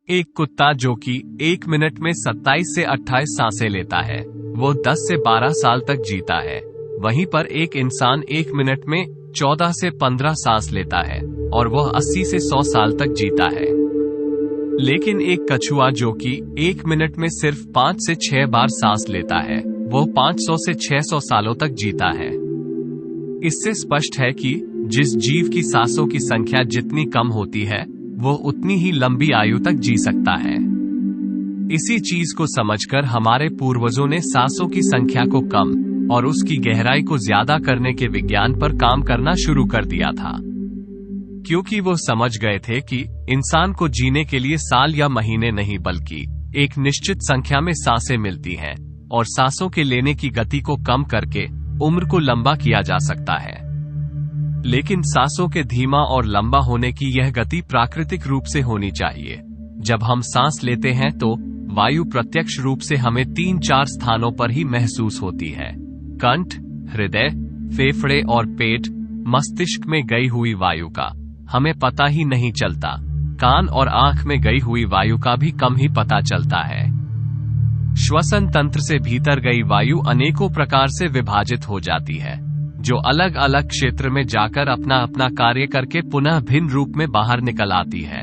एक कुत्ता जो कि 1 मिनट में 27 से 28 सांसें लेता है, वो 10 से 12 साल तक जीता है। वहीं पर एक इंसान 1 मिनट में 14 से 15 सांस लेता है और वह 80 से 100 साल तक जीता है। लेकिन एक कछुआ जो कि 1 मिनट में सिर्फ 5 से 6 बार सांस लेता है, वो 500 से 600 सालों तक जीता है। इससे स्पष्ट है कि जिस जीव की सांसों की संख्या जितनी कम होती है, वो उतनी ही लंबी आयु तक जी सकता है। इसी चीज को समझकर हमारे पूर्वजों ने सांसों की संख्या को कम और उसकी गहराई को ज्यादा करने के विज्ञान पर काम करना शुरू कर दिया था, क्योंकि वो समझ गए थे कि इंसान को जीने के लिए साल या महीने नहीं बल्कि एक निश्चित संख्या में सांसें मिलती हैं और सांसों के लेने की गति को कम करके उम्र को लंबा किया जा सकता है। लेकिन सांसों के धीमा और लंबा होने की यह गति प्राकृतिक रूप से होनी चाहिए। जब हम सांस लेते हैं तो वायु प्रत्यक्ष रूप से हमें 3-4 स्थानों पर ही महसूस होती है: कंठ, हृदय, फेफड़े और पेट। मस्तिष्क में गई हुई वायु का हमें पता ही नहीं चलता। कान और आंख में गई हुई वायु का भी कम ही पता चलता है। श्वसन तंत्र से भीतर गई वायु अनेकों प्रकार से विभाजित हो जाती है, जो अलग अलग क्षेत्र में जाकर अपना अपना कार्य करके पुनः भिन्न रूप में बाहर निकल आती है।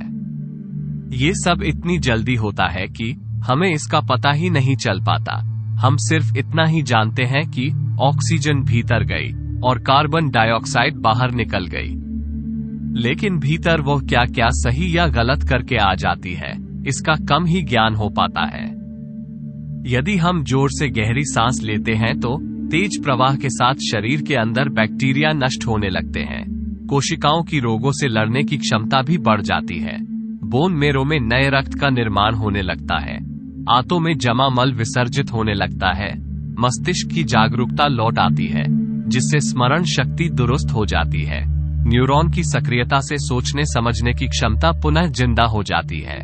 ये सब इतनी जल्दी होता है कि हमें इसका पता ही नहीं चल पाता। हम सिर्फ इतना ही जानते हैं कि ऑक्सीजन भीतर गई और कार्बन डाइऑक्साइड बाहर निकल गई। लेकिन भीतर वो क्या क्या सही या गलत करके आ जाती है, इसका कम ही ज्ञान हो पाता है। यदि हम जोर से गहरी सांस लेते हैं तो तेज प्रवाह के साथ शरीर के अंदर बैक्टीरिया नष्ट होने लगते हैं। कोशिकाओं की रोगों से लड़ने की क्षमता भी बढ़ जाती है। बोन मेरो में नए रक्त का निर्माण होने लगता है। आंतों में जमा मल विसर्जित होने लगता है। मस्तिष्क की जागरूकता लौट आती है, जिससे स्मरण शक्ति दुरुस्त हो जाती है। न्यूरॉन की सक्रियता से सोचने समझने की क्षमता पुनः जिंदा हो जाती है।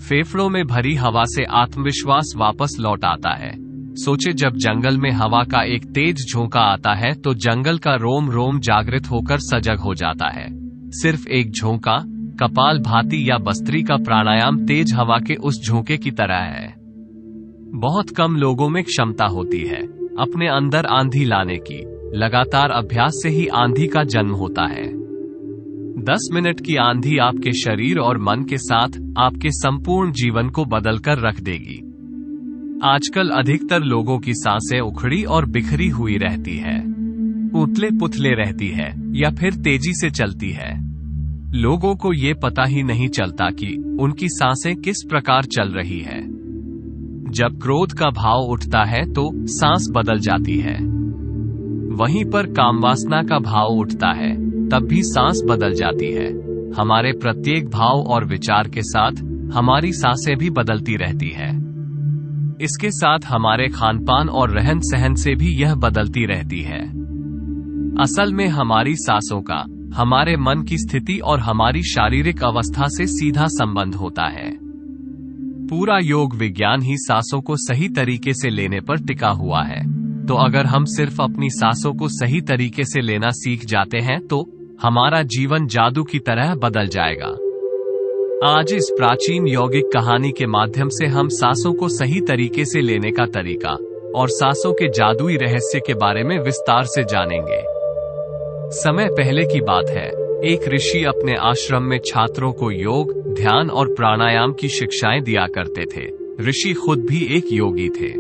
फेफड़ों में भरी हवा से आत्मविश्वास वापस लौट आता है। सोचे, जब जंगल में हवा का एक तेज झोंका आता है तो जंगल का रोम रोम जागृत होकर सजग हो जाता है। सिर्फ एक झोंका, कपाल भाती या बस्त्री का प्राणायाम तेज हवा के उस झोंके की तरह है। बहुत कम लोगों में क्षमता होती है अपने अंदर आंधी लाने की। लगातार अभ्यास से ही आंधी का जन्म होता है। 10 मिनट की आंधी आपके शरीर और मन के साथ आपके संपूर्ण जीवन को बदलकर रख देगी। आजकल अधिकतर लोगों की सांसें उखड़ी और बिखरी हुई रहती है, उतले पुतले रहती है या फिर तेजी से चलती है। लोगों को ये पता ही नहीं चलता कि उनकी सांसें किस प्रकार चल रही है। जब क्रोध का भाव उठता है तो सांस बदल जाती है। वहीं पर कामवासना का भाव उठता है, तब भी सांस बदल जाती है। हमारे प्रत्येक भाव और विचार के साथ हमारी सांसें भी बदलती रहती है। इसके साथ हमारे खानपान और रहन सहन से भी यह बदलती रहती है। असल में हमारी सांसों का हमारे मन की स्थिति और हमारी शारीरिक अवस्था से सीधा संबंध होता है। पूरा योग विज्ञान ही सांसों को सही तरीके से लेने पर टिका हुआ है। तो अगर हम सिर्फ अपनी सांसों को सही तरीके से लेना सीख जाते हैं तो हमारा जीवन जादू की तरह बदल जाएगा। आज इस प्राचीन यौगिक कहानी के माध्यम से हम सांसों को सही तरीके से लेने का तरीका और सांसों के जादुई रहस्य के बारे में विस्तार से जानेंगे। समय पहले की बात है, एक ऋषि अपने आश्रम में छात्रों को योग, ध्यान और प्राणायाम की शिक्षाएं दिया करते थे। ऋषि खुद भी एक योगी थे।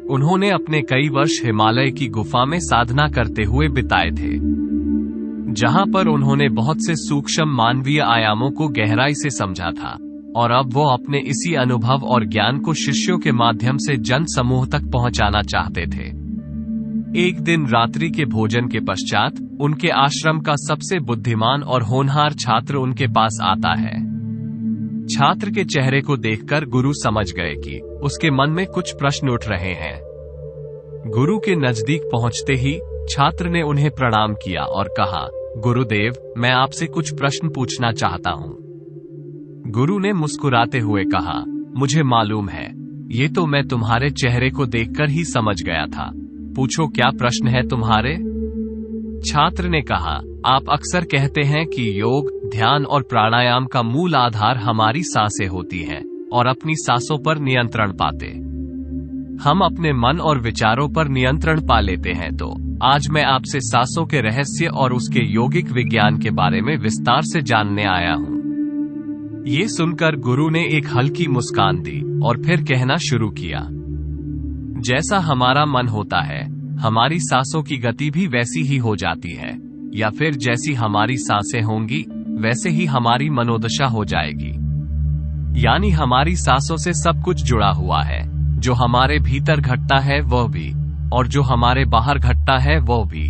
उन्होंने अपने कई वर्ष हिमालय की गुफा में साधना करते हुए बिताए थे, जहां पर उन्होंने बहुत से सूक्ष्म मानवीय आयामों को गहराई से समझा था और अब वो अपने इसी अनुभव और ज्ञान को शिष्यों के माध्यम से जन समूह तक पहुंचाना चाहते थे। एक दिन रात्रि के भोजन के पश्चात उनके आश्रम का सबसे बुद्धिमान और होनहार छात्र उनके पास आता है। छात्र के चेहरे को देखकर गुरु समझ गए कि उसके मन में कुछ प्रश्न उठ रहे हैं। गुरु के नजदीक पहुंचते ही छात्र ने उन्हें प्रणाम किया और कहा, गुरुदेव, मैं आपसे कुछ प्रश्न पूछना चाहता हूँ। गुरु ने मुस्कुराते हुए कहा, मुझे मालूम है, ये तो मैं तुम्हारे चेहरे को देखकर ही समझ गया था। पूछो, क्या प्रश्न है तुम्हारे? छात्र ने कहा, आप अक्सर कहते हैं कि योग, ध्यान और प्राणायाम का मूल आधार हमारी सांसें होती हैं और अपनी सांसों पर नियंत्रण पाते हम अपने मन और विचारों पर नियंत्रण पा लेते हैं। तो आज मैं आपसे सांसों के रहस्य और उसके यौगिक विज्ञान के बारे में विस्तार से जानने आया हूँ। ये सुनकर गुरु ने एक हल्की मुस्कान दी और फिर कहना शुरू किया, जैसा हमारा मन होता है हमारी सांसों की गति भी वैसी ही हो जाती है, या फिर जैसी हमारी सांसें होंगी वैसे ही हमारी मनोदशा हो जाएगी। यानी हमारी सांसों से सब कुछ जुड़ा हुआ है, जो हमारे भीतर घटता है वह भी, और जो हमारे बाहर घटता है वह भी।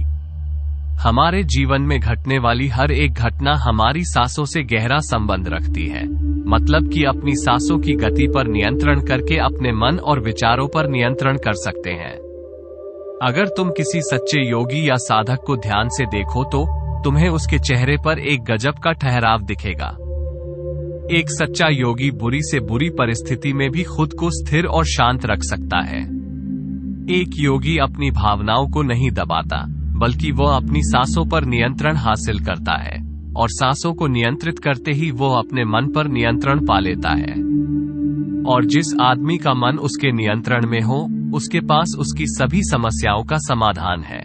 हमारे जीवन में घटने वाली हर एक घटना हमारी सांसों से गहरा संबंध रखती है। मतलब कि अपनी सांसों की गति पर नियंत्रण करके अपने मन और विचारों पर नियंत्रण कर सकते हैं। अगर तुम किसी सच्चे योगी या साधक को ध्यान से देखो तो तुम्हें उसके चेहरे पर एक गजब का ठहराव दिखेगा। एक सच्चा योगी बुरी से बुरी परिस्थिति में भी खुद को स्थिर और शांत रख सकता है। एक योगी अपनी भावनाओं को नहीं दबाता, बल्कि वो अपनी सांसों पर नियंत्रण हासिल करता है, और सांसों को नियंत्रित करते ही वो अपने मन पर नियंत्रण पा लेता है। और जिस आदमी का मन उसके नियंत्रण में हो, उसके पास उसकी सभी समस्याओं का समाधान है।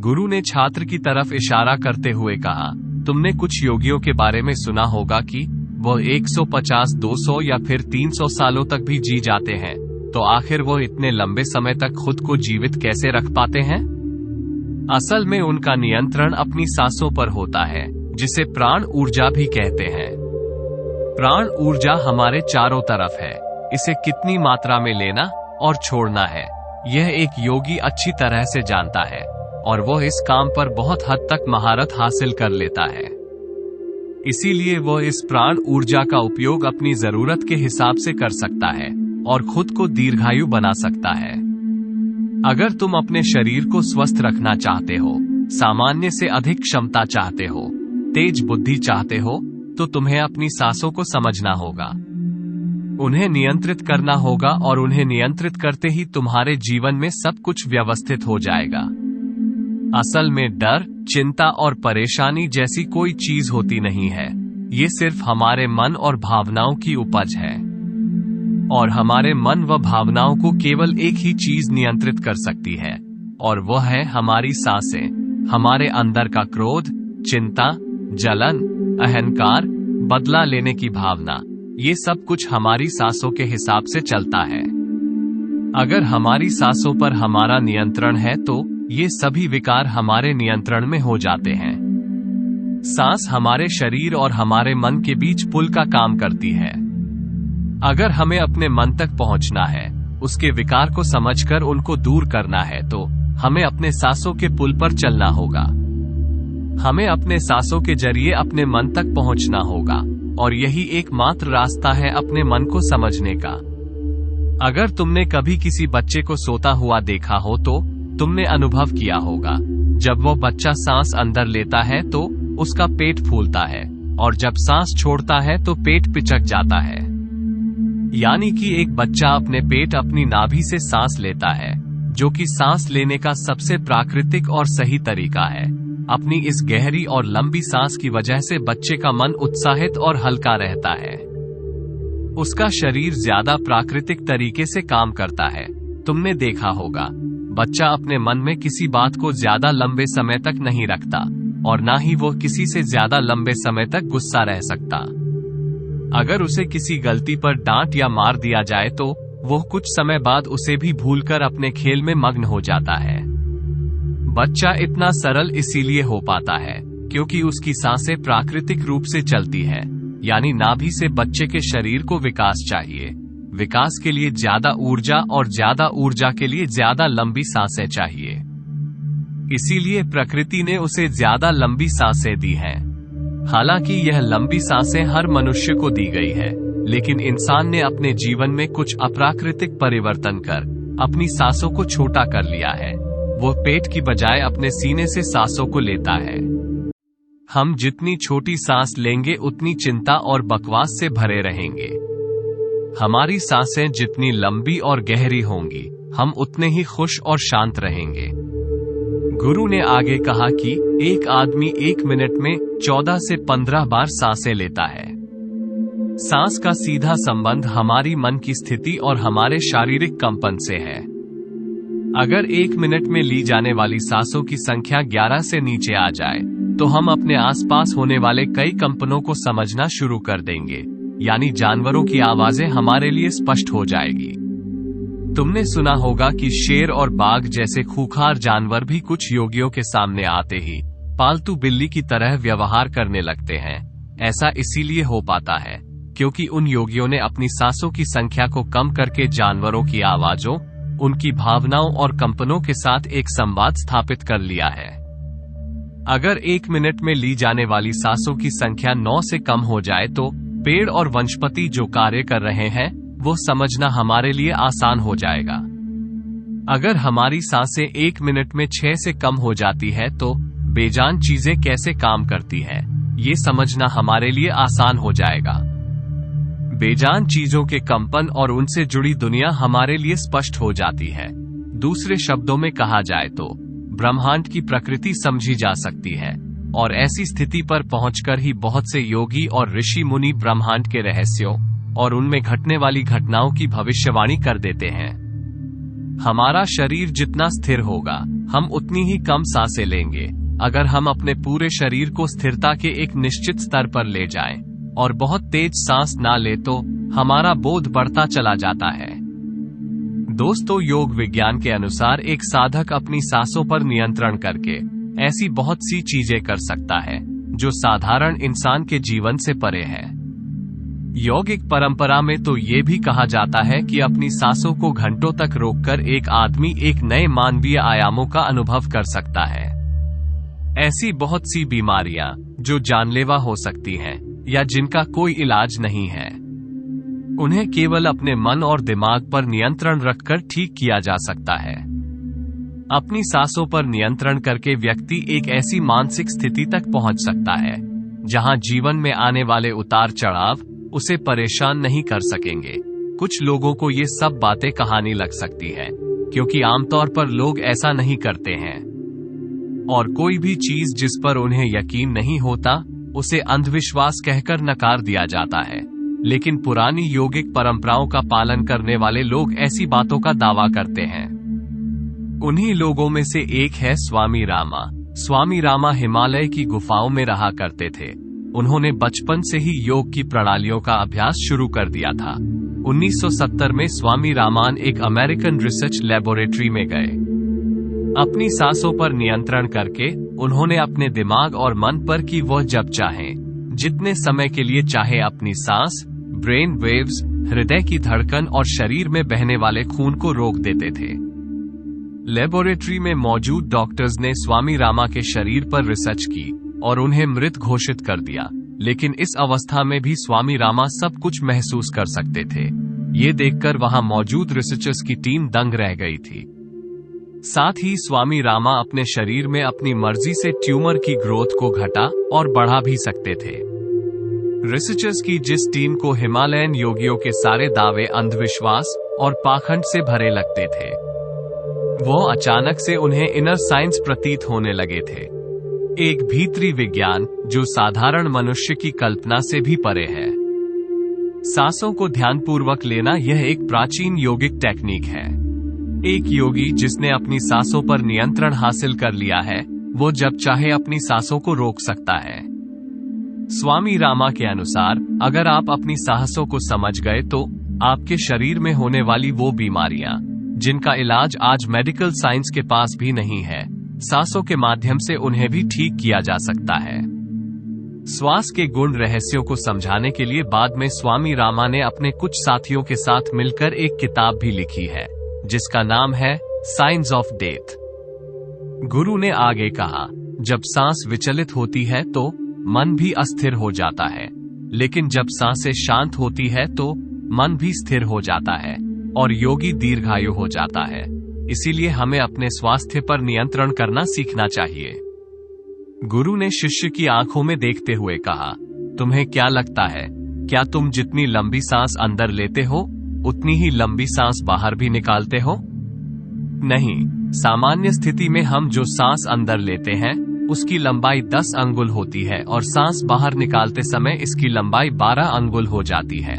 गुरु ने छात्र की तरफ इशारा करते हुए कहा, तुमने कुछ योगियों के बारे में सुना होगा कि वो 150, 200 या फिर 300 सालों तक भी जी जाते हैं, तो आखिर वो इतने लंबे समय तक खुद को जीवित कैसे रख पाते हैं? असल में उनका नियंत्रण अपनी सांसों पर होता है, जिसे प्राण ऊर्जा भी कहते हैं। प्राण ऊर्जा हमारे चारों तरफ है, इसे कितनी मात्रा में लेना और छोड़ना है यह एक योगी अच्छी तरह से जानता है, और वो इस काम पर बहुत हद तक महारत हासिल कर लेता है। इसीलिए वो इस प्राण ऊर्जा का उपयोग अपनी जरूरत के हिसाब से कर सकता है और खुद को दीर्घायु बना सकता है। अगर तुम अपने शरीर को स्वस्थ रखना चाहते हो, सामान्य से अधिक क्षमता चाहते हो, तेज बुद्धि चाहते हो, तो तुम्हें अपनी सांसों को समझना होगा, उन्हें नियंत्रित करना होगा, और उन्हें नियंत्रित करते ही तुम्हारे जीवन में सब कुछ व्यवस्थित हो जाएगा। असल में डर, चिंता और परेशानी जैसी कोई चीज होती नहीं है, ये सिर्फ हमारे मन और भावनाओं की उपज है। और हमारे मन व भावनाओं को केवल एक ही चीज नियंत्रित कर सकती है, और वह है हमारी सांसें। हमारे अंदर का क्रोध, चिंता, जलन, अहंकार, बदला लेने की भावना, ये सब कुछ हमारी सांसों के हिसाब से चलता है। अगर हमारी सांसों पर हमारा नियंत्रण है तो ये सभी विकार हमारे नियंत्रण में हो जाते हैं। सांस हमारे शरीर और हमारे मन के बीच पुल का काम करती है। अगर हमें अपने मन तक पहुंचना है, उसके विकार को समझकर उनको दूर करना है, तो हमें अपने सांसों के पुल पर चलना होगा। हमें अपने सांसों के जरिए अपने मन तक पहुंचना होगा, और यही एकमात्र रास्ता है अपने मन को समझने का। अगर तुमने कभी किसी बच्चे को सोता हुआ देखा हो तो तुमने अनुभव किया होगा, जब वो बच्चा सांस अंदर लेता है तो उसका पेट फूलता है, और जब सांस छोड़ता है तो पेट पिचक जाता है। यानी कि एक बच्चा अपने पेट अपनी नाभि से सांस लेता है, जो कि सांस लेने का सबसे प्राकृतिक और सही तरीका है। अपनी इस गहरी और लंबी सांस की वजह से बच्चे का मन उत्साहित और हल्का रहता है। उसका शरीर ज्यादा प्राकृतिक तरीके से काम करता है। तुमने देखा होगा, बच्चा अपने मन में किसी बात को ज्यादा लंबे समय तक नहीं रखता, और ना ही वो किसी से ज्यादा लंबे समय तक गुस्सा रह सकता। अगर उसे किसी गलती पर डांट या मार दिया जाए तो वो कुछ समय बाद उसे भी भूलकर अपने खेल में मग्न हो जाता है। बच्चा इतना सरल इसीलिए हो पाता है क्योंकि उसकी सांसें प्राकृतिक रूप से चलती है। यानी नाभि से बच्चे के शरीर को विकास चाहिए। विकास के लिए ज्यादा ऊर्जा, और ज्यादा ऊर्जा के लिए ज्यादा लंबी सांसें चाहिए। इसीलिए प्रकृति ने उसे ज्यादा लंबी सांसें दी हैं। हालांकि यह लंबी सांसें हर मनुष्य को दी गई है, लेकिन इंसान ने अपने जीवन में कुछ अप्राकृतिक परिवर्तन कर अपनी सांसों को छोटा कर लिया है। वो पेट की बजाय अपने सीने से सांसों को लेता है। हम जितनी छोटी सांस लेंगे उतनी चिंता और बकवास से भरे रहेंगे। हमारी सांसें जितनी लंबी और गहरी होंगी, हम उतने ही खुश और शांत रहेंगे। गुरु ने आगे कहा कि एक आदमी 1 मिनट में 14 से 15 बार सांसें लेता है। सांस का सीधा संबंध हमारी मन की स्थिति और हमारे शारीरिक कंपन से है। अगर 1 मिनट में ली जाने वाली सांसों की संख्या 11 से नीचे आ जाए तो हम अपने आसपास होने वाले कई कंपनों को समझना शुरू कर देंगे, यानी जानवरों की आवाजें हमारे लिए स्पष्ट हो जाएगी। तुमने सुना होगा कि शेर और बाघ जैसे खूंखार जानवर भी कुछ योगियों के सामने आते ही पालतू बिल्ली की तरह व्यवहार करने लगते हैं। ऐसा इसीलिए हो पाता है क्योंकि उन योगियों ने अपनी सांसों की संख्या को कम करके जानवरों की आवाजों, उनकी भावनाओं और कंपनों के साथ एक संवाद स्थापित कर लिया है। अगर 1 मिनट में ली जाने वाली सांसों की संख्या 9 से कम हो जाए तो पेड़ और वनस्पति जो कार्य कर रहे हैं वो समझना हमारे लिए आसान हो जाएगा। अगर हमारी सांसें 1 मिनट में 6 से कम हो जाती है तो बेजान चीजें कैसे काम करती हैं, ये समझना हमारे लिए आसान हो जाएगा। बेजान चीजों के कंपन और उनसे जुड़ी दुनिया हमारे लिए स्पष्ट हो जाती है। दूसरे शब्दों में कहा जाए तो ब्रह्मांड की प्रकृति समझी जा सकती है, और ऐसी स्थिति पर पहुंचकर ही बहुत से योगी और ऋषि मुनि ब्रह्मांड के रहस्यों और उनमें घटने वाली घटनाओं की भविष्यवाणी कर देते हैं। हमारा शरीर जितना स्थिर होगा, हम उतनी ही कम सांसें लेंगे। अगर हम अपने पूरे शरीर को स्थिरता के एक निश्चित स्तर पर ले जाएं और बहुत तेज सांस ना ले तो हमारा बोध बढ़ता चला जाता है। दोस्तों, योग विज्ञान के अनुसार एक साधक अपनी सांसों पर नियंत्रण करके ऐसी बहुत सी चीजें कर सकता है जो साधारण इंसान के जीवन से परे है। यौगिक परंपरा में तो ये भी कहा जाता है कि अपनी सांसों को घंटों तक रोककर एक आदमी एक नए मानवीय आयामों का अनुभव कर सकता है। ऐसी बहुत सी बीमारियां जो जानलेवा हो सकती हैं या जिनका कोई इलाज नहीं है, उन्हें केवल अपने मन और दिमाग पर नियंत्रण रखकर ठीक किया जा सकता है। अपनी सांसों पर नियंत्रण करके व्यक्ति एक ऐसी मानसिक स्थिति तक पहुंच सकता है जहां जीवन में आने वाले उतार चढ़ाव उसे परेशान नहीं कर सकेंगे। कुछ लोगों को ये सब बातें कहानी लग सकती है क्योंकि आमतौर पर लोग ऐसा नहीं करते हैं, और कोई भी चीज जिस पर उन्हें यकीन नहीं होता उसे अंधविश्वास कहकर नकार दिया जाता है। लेकिन पुरानी यौगिक परंपराओं का पालन करने वाले लोग ऐसी बातों का दावा करते हैं। उन्हीं लोगों में से एक है स्वामी रामा। स्वामी रामा हिमालय की गुफाओं में रहा करते थे। उन्होंने बचपन से ही योग की प्रणालियों का अभ्यास शुरू कर दिया था। 1970 में स्वामी रामान एक अमेरिकन रिसर्च लेबोरेटरी में गए। अपनी सांसों पर नियंत्रण करके उन्होंने अपने दिमाग और मन पर कि वह जब चाहें, जितने समय के लिए चाहे अपनी सांस, ब्रेन वेव्स, हृदय की धड़कन और शरीर में बहने वाले खून को रोक देते थे। लेबोरेटरी में मौजूद डॉक्टर्स ने स्वामी रामा के शरीर पर रिसर्च की और उन्हें मृत घोषित कर दिया, लेकिन इस अवस्था में भी स्वामी रामा सब कुछ महसूस कर सकते थे। ये देखकर वहां मौजूद रिसर्चर्स की टीम दंग रह गई थी। साथ ही स्वामी रामा अपने शरीर में अपनी मर्जी से ट्यूमर की ग्रोथ को घटा और बढ़ा भी सकते थे। रिसर्चर्स की जिस टीम को हिमालयन योगियों के सारे दावे अंधविश्वास और पाखंड से भरे लगते थे, वो अचानक से उन्हें इनर साइंस प्रतीत होने लगे थे, एक भीतरी विज्ञान जो साधारण मनुष्य की कल्पना से भी परे है। सांसों को ध्यानपूर्वक लेना यह एक प्राचीन यौगिक टेक्निक है। एक योगी जिसने अपनी सांसों पर नियंत्रण हासिल कर लिया है, वो जब चाहे अपनी सांसों को रोक सकता है। स्वामी रामा के अनुसार अगर आप अपनी सांसों को समझ गए तो आपके शरीर में होने वाली वो बीमारियां जिनका इलाज आज मेडिकल साइंस के पास भी नहीं है, सांसों के माध्यम से उन्हें भी ठीक किया जा सकता है। श्वास के गुण रहस्यों को समझाने के लिए बाद में स्वामी रामा ने अपने कुछ साथियों के साथ मिलकर एक किताब भी लिखी है जिसका नाम है साइंस ऑफ डेथ। गुरु ने आगे कहा, जब सांस विचलित होती है तो मन भी अस्थिर हो जाता है, लेकिन जब सांसें शांत होती है तो मन भी स्थिर हो जाता है और योगी दीर्घायु हो जाता है। इसीलिए हमें अपने स्वास्थ्य पर नियंत्रण करना सीखना चाहिए। गुरु ने शिष्य की आंखों में देखते हुए कहा, तुम्हें क्या लगता है, क्या तुम जितनी लंबी सांस अंदर लेते हो उतनी ही लंबी सांस बाहर भी निकालते हो? नहीं, सामान्य स्थिति में हम जो सांस अंदर लेते हैं उसकी लंबाई 10 अंगुल होती है और सांस बाहर निकालते समय इसकी लंबाई 12 अंगुल हो जाती है।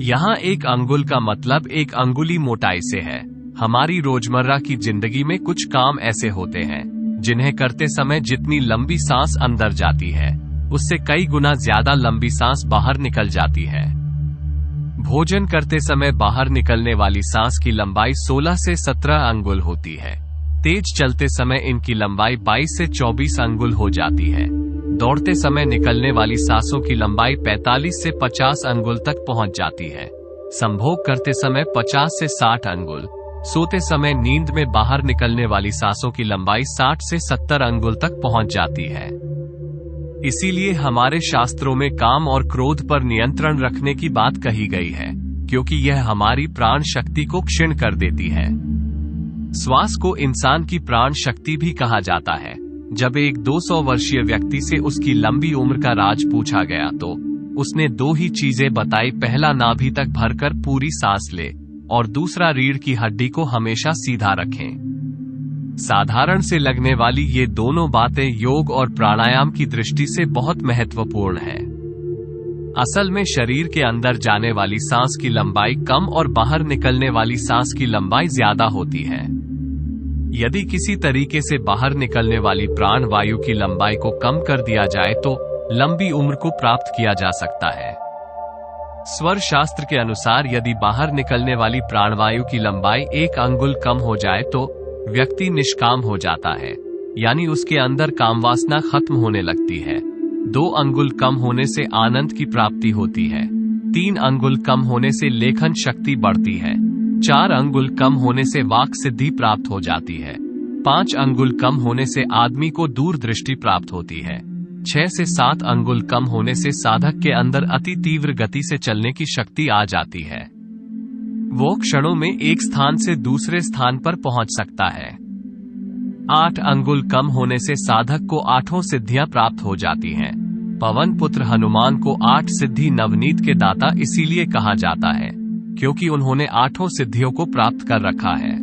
यहाँ 1 अंगुल का मतलब 1 अंगुली मोटाई से है। हमारी रोजमर्रा की जिंदगी में कुछ काम ऐसे होते हैं जिन्हें करते समय जितनी लंबी सांस अंदर जाती है उससे कई गुना ज्यादा लंबी सांस बाहर निकल जाती है। भोजन करते समय बाहर निकलने वाली सांस की लंबाई 16 से 17 अंगुल होती है। तेज चलते समय इनकी लंबाई 22 से 24 अंगुल हो जाती है। दौड़ते समय निकलने वाली सांसों की लंबाई 45 से 50 अंगुल तक पहुंच जाती है। संभोग करते समय 50 से 60 अंगुल। सोते समय नींद में बाहर निकलने वाली सांसों की लंबाई 60 से 70 अंगुल तक पहुंच जाती है। इसीलिए हमारे शास्त्रों में काम और क्रोध पर नियंत्रण रखने की बात कही गई है, क्योंकि यह हमारी प्राण शक्ति को क्षीण कर देती है। श्वास को इंसान की प्राण शक्ति भी कहा जाता है। जब एक 200 वर्षीय व्यक्ति से उसकी लंबी उम्र का राज पूछा गया तो उसने 2 ही चीजें बताई। पहला, नाभि तक भरकर पूरी सांस ले, और दूसरा, रीढ़ की हड्डी को हमेशा सीधा रखें। साधारण से लगने वाली ये दोनों बातें योग और प्राणायाम की दृष्टि से बहुत महत्वपूर्ण है। असल में शरीर के अंदर जाने वाली सांस की लंबाई कम और बाहर निकलने वाली सांस की लंबाई ज्यादा होती है। यदि किसी तरीके से बाहर निकलने वाली प्राण वायु की लंबाई को कम कर दिया जाए तो लंबी उम्र को प्राप्त किया जा सकता है। स्वर शास्त्र के अनुसार यदि बाहर निकलने वाली प्राणवायु की लंबाई 1 अंगुल कम हो जाए तो व्यक्ति निष्काम हो जाता है, यानी उसके अंदर कामवासना खत्म होने लगती है। 2 अंगुल कम होने से आनंद की प्राप्ति होती है। 3 अंगुल कम होने से लेखन शक्ति बढ़ती है। 4 अंगुल कम होने से वाक सिद्धि प्राप्त हो जाती है। 5 अंगुल कम होने से आदमी को दूरदृष्टि प्राप्त होती है। 6 से 7 अंगुल कम होने से साधक के अंदर अति तीव्र गति से चलने की शक्ति आ जाती है। वो क्षणों में एक स्थान से दूसरे स्थान पर पहुंच सकता है। 8 अंगुल कम होने से साधक को 8 सिद्धियां प्राप्त हो जाती हैं। पवन पुत्र हनुमान को 8 सिद्धि नवनीत के दाता इसीलिए कहा जाता है क्योंकि उन्होंने 8 सिद्धियों को प्राप्त कर रखा है।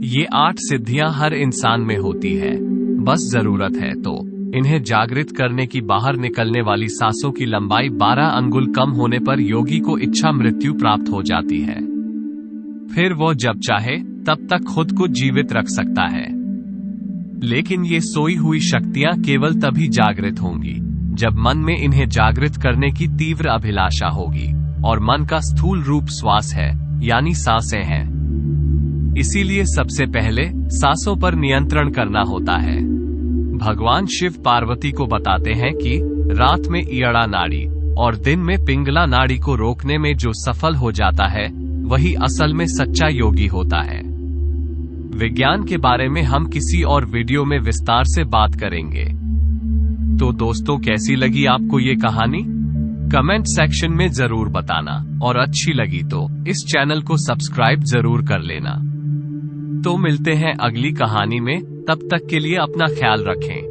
ये 8 सिद्धियां हर इंसान में होती है, बस जरूरत है तो इन्हें जागृत करने की। बाहर निकलने वाली सांसों की लंबाई 12 अंगुल कम होने पर योगी को इच्छा मृत्यु प्राप्त हो जाती है। फिर वो जब चाहे तब तक खुद को जीवित रख सकता है। लेकिन ये सोई हुई शक्तियां केवल तभी जागृत होंगी जब मन में इन्हें जागृत करने की तीव्र अभिलाषा होगी, और मन का स्थूल रूप श्वास है, यानी सांसें हैं। इसीलिए सबसे पहले सांसों पर नियंत्रण करना होता है। भगवान शिव पार्वती को बताते हैं कि रात में ईड़ा नाड़ी और दिन में पिंगला नाड़ी को रोकने में जो सफल हो जाता है वही असल में सच्चा योगी होता है। विज्ञान के बारे में हम किसी और वीडियो में विस्तार से बात करेंगे। तो दोस्तों, कैसी लगी आपको ये कहानी? कमेंट सेक्शन में जरूर बताना, और अच्छी लगी तो इस चैनल को सब्सक्राइब जरूर कर लेना। तो मिलते हैं अगली कहानी में, तब तक के लिए अपना ख्याल रखें।